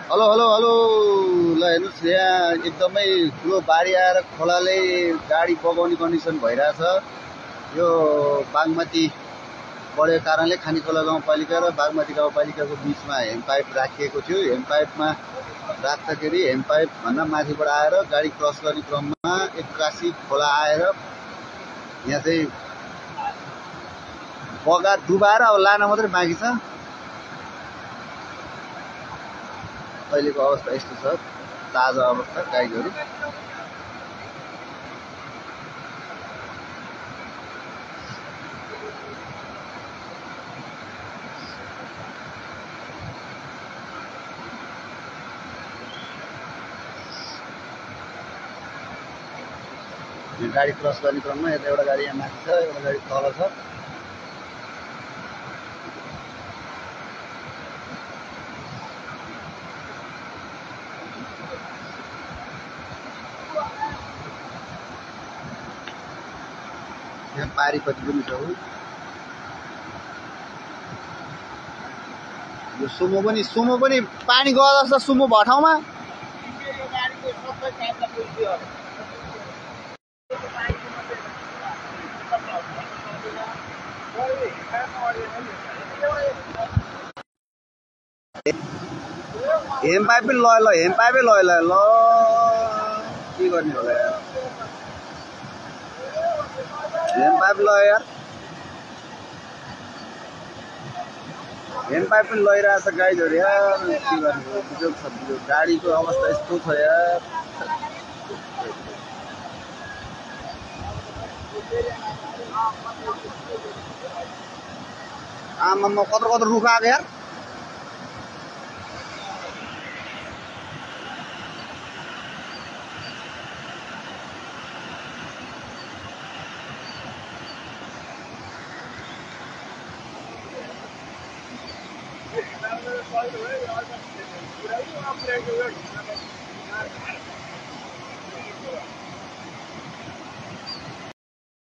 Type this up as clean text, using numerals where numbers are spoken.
Hello hello hello. ल हेर्नुहोस्, यहाँ एकदमै ठुलो बाढी आएर खोलाले गाडी बगाउने कन्डिसन भइरहेछ। यो बागमती बढेको कारणले खानीखोला गाउँपालिका र बागमती गाउँपालिकाको बिचमा हेन्डपाइप राखिएको थियो। हेन्डपाइपमा राख्दाखेरि हेन्डपाइपभन्दा माथिबाट आएर गाडी क्रस गर्ने क्रममा एक्कासी खोला आएर यहाँ चाहिँ बगा डुबाएर अब लान मात्रै बाँकी छ। अहिलेको अवस्था यस्तो छ, ताजा अवस्था गाईहरू। गाडी क्रस गर्ने क्रममा यता एउटा गाडी यहाँ माथि छ, एउटा गाडी तल छ। यहाँ पारीपट्टि पनि छ। यो सुमो पनि पानी गयो जस्तो सुमो भयो ठाउँमा। हेमपाइप पनि लय ल, हेमपाइपै लय ल। ल के गर्ने होला यार, हेमपाइप लय यार, हेमपाइप पनि लइरहेछ गाईहरू यार। के गर्ने, बिजोग छ बिजोग। गाडीको अवस्था यस्तो छ यार। आमामा कत्रो कत्रो रुख आएको यार।